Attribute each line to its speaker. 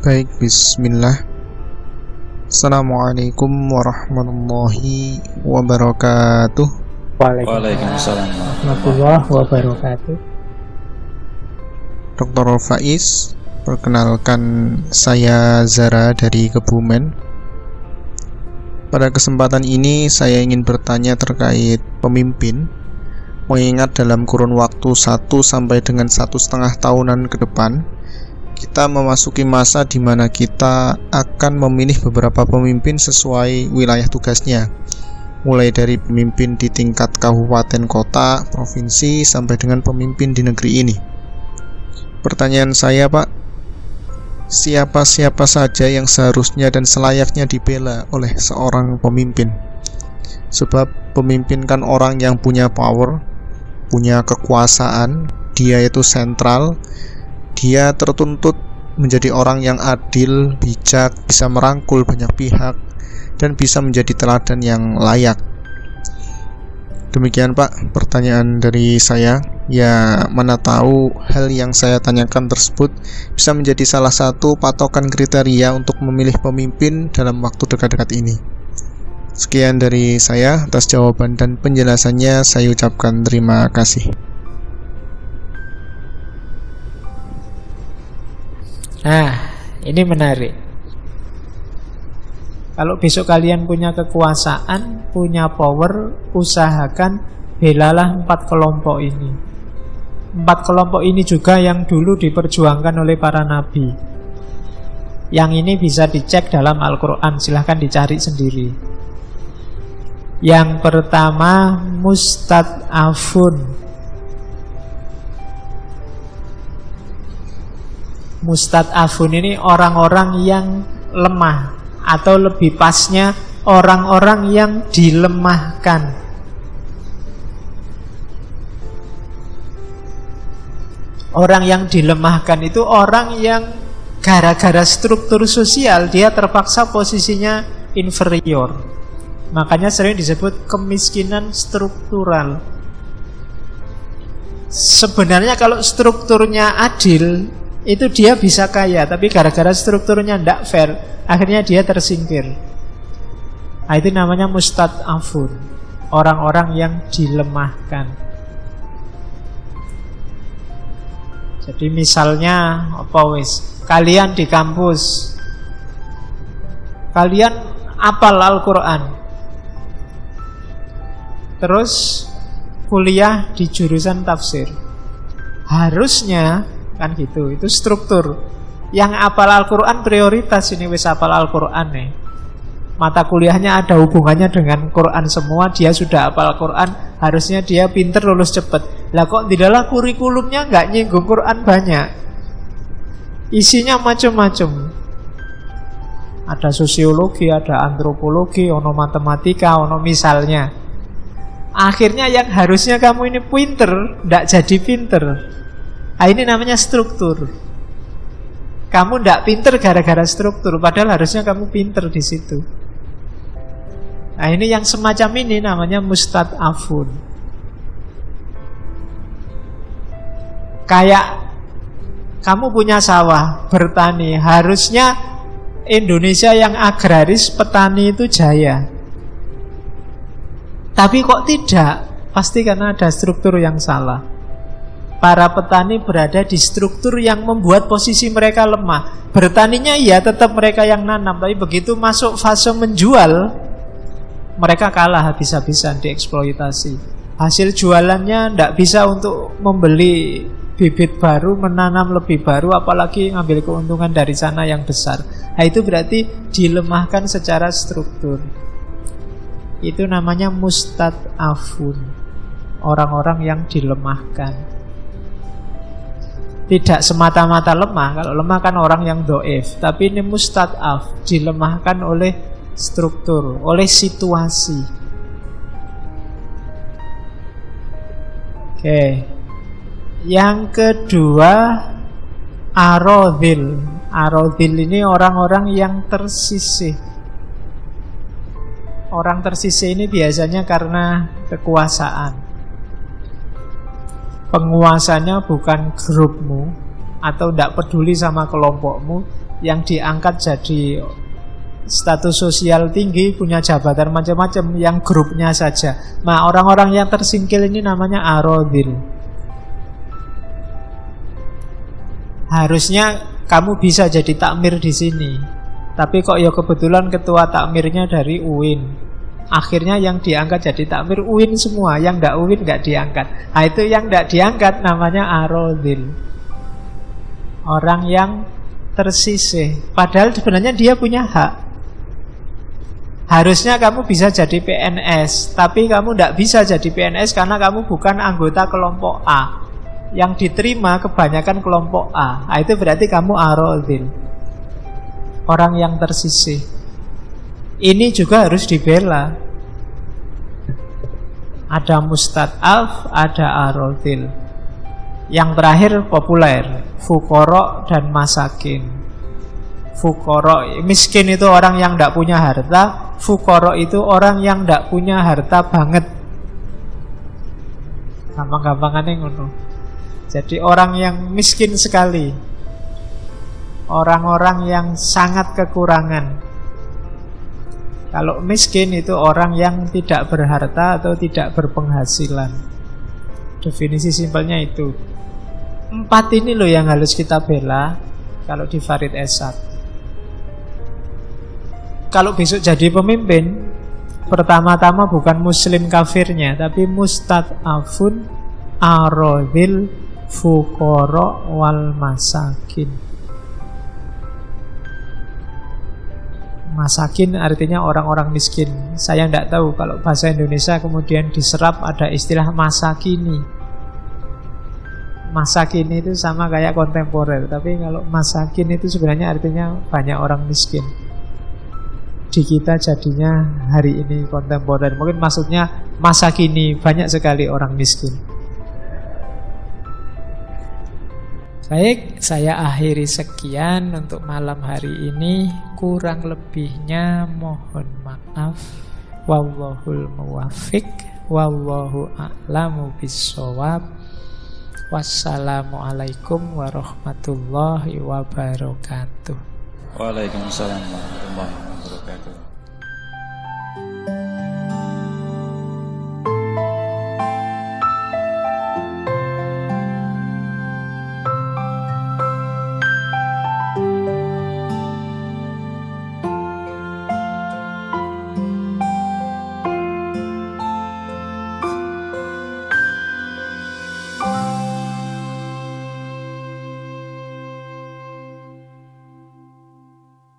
Speaker 1: Baik, bismillah. Assalamualaikum warahmatullahi wabarakatuh.
Speaker 2: Waalaikumsalam warahmatullahi wabarakatuh.
Speaker 1: Dr. Faiz, perkenalkan saya Zara dari Kebumen. Pada kesempatan ini saya ingin bertanya terkait pemimpin, mengingat dalam kurun waktu 1 sampai dengan 1,5 tahunan ke depan kita memasuki masa di mana kita akan memilih beberapa pemimpin sesuai wilayah tugasnya, mulai dari pemimpin di tingkat kabupaten, kota, provinsi, sampai dengan pemimpin di negeri ini. Pertanyaan saya, Pak, siapa-siapa saja yang seharusnya dan selayaknya dibela oleh seorang pemimpin? Sebab pemimpin kan orang yang punya power, punya kekuasaan, dia itu sentral. Dia tertuntut menjadi orang yang adil, bijak, bisa merangkul banyak pihak, dan bisa menjadi teladan yang layak. Demikian, Pak, pertanyaan dari saya. Ya, mana tahu hal yang saya tanyakan tersebut bisa menjadi salah satu patokan kriteria untuk memilih pemimpin dalam waktu dekat-dekat ini. Sekian dari saya. Atas jawaban dan penjelasannya saya ucapkan terima kasih.
Speaker 2: Nah, ini menarik. Kalau besok kalian punya kekuasaan, punya power, usahakan belalah 4 kelompok ini. 4 kelompok ini juga yang dulu diperjuangkan oleh para nabi. Yang ini bisa dicek dalam Al-Quran, silahkan dicari sendiri. Yang pertama, mustad'afun. Mustad'afun ini orang-orang yang lemah, atau lebih pasnya orang-orang yang dilemahkan. Orang yang dilemahkan itu orang yang gara-gara struktur sosial dia terpaksa posisinya inferior. Makanya sering disebut kemiskinan struktural. Sebenarnya kalau strukturnya adil, itu dia bisa kaya, tapi gara-gara strukturnya tidak fair, akhirnya dia tersingkir. Nah, itu namanya mustad'afun, orang-orang yang dilemahkan. Jadi misalnya apa wis, kalian di kampus, kalian hafal Al-Quran, terus kuliah di jurusan tafsir, harusnya kan gitu, itu struktur. Yang hafal Al-Quran prioritas, ini wis hafal Al-Quran nih, mata kuliahnya ada hubungannya dengan Quran semua, dia sudah hafal Quran, harusnya dia pinter, lulus cepet. Lah kok di dalam kurikulumnya nggak nyinggung Quran banyak, isinya macam-macam. Ada sosiologi, ada antropologi, ono matematika, ono misalnya. Akhirnya yang harusnya kamu ini pinter, nggak jadi pinter. Nah, ini namanya struktur. Kamu tidak pinter gara-gara struktur, padahal harusnya kamu pinter di situ. Nah, ini yang semacam ini namanya mustad'afun. Kayak kamu punya sawah, bertani, harusnya Indonesia yang agraris, petani itu jaya. Tapi kok tidak? Pasti karena ada struktur yang salah. Para petani berada di struktur yang membuat posisi mereka lemah. Bertaninya iya, tetap mereka yang nanam, tapi begitu masuk fase menjual, mereka kalah habis-habisan, dieksploitasi. Hasil jualannya tidak bisa untuk membeli bibit baru, menanam lebih baru, apalagi ngambil keuntungan dari sana yang besar. Nah, itu berarti dilemahkan secara struktur. itu namanya mustad'afun, orang-orang yang dilemahkan. Tidak semata-mata lemah, kalau lemah kan orang yang do'if, tapi ini mustad'af, dilemahkan oleh struktur, oleh situasi. Oke. Yang kedua, arodhil. Arodhil ini orang-orang yang tersisih. Orang tersisih ini biasanya karena kekuasaan. Penguasanya bukan grupmu atau tidak peduli sama kelompokmu, yang diangkat jadi status sosial tinggi, punya jabatan macam-macam, yang grupnya saja. Nah, orang-orang yang tersingkil ini namanya arodhil. Harusnya kamu bisa jadi takmir di sini, tapi kok ya kebetulan ketua takmirnya dari UIN. Akhirnya yang diangkat jadi takmir UIN semua, yang tidak UIN nggak diangkat. Nah, itu yang tidak diangkat namanya arodhil. Orang yang tersisih, padahal sebenarnya dia punya hak. Harusnya kamu bisa jadi PNS, tapi kamu tidak bisa jadi PNS karena kamu bukan anggota kelompok A. Yang diterima kebanyakan kelompok A. Nah, itu berarti kamu arodhil, orang yang tersisih. Ini juga harus dibela. Ada mustad'af, ada arodhil. Yang terakhir populer, fuqara dan masakin. Fuqara, miskin itu orang yang tidak punya harta. Fuqara itu orang yang tidak punya harta banget. Gampang-gampangannya ngono. Jadi orang yang miskin sekali, orang-orang yang sangat kekurangan. Kalau miskin itu orang yang tidak berharta atau tidak berpenghasilan. Definisi simpelnya itu. 4 ini loh yang harus kita bela kalau di Farid Eshad. Kalau besok jadi pemimpin, pertama-tama bukan muslim kafirnya, tapi mustad'afun, arodhil, fuqara wal masakin. Masakin artinya orang-orang miskin. Saya tidak tahu kalau bahasa Indonesia kemudian diserap ada istilah masakini. Masakini itu sama kayak kontemporer, tapi kalau masakin itu sebenarnya artinya banyak orang miskin. Di kita jadinya hari ini kontemporer. Mungkin maksudnya masa kini banyak sekali orang miskin. Baik, saya akhiri sekian untuk malam hari ini. Kurang lebihnya mohon maaf. Wallahul muwaffiq, wallahu a'lamu bissawab. Wassalamualaikum warahmatullahi wabarakatuh.
Speaker 3: Waalaikumsalam warahmatullahi wabarakatuh.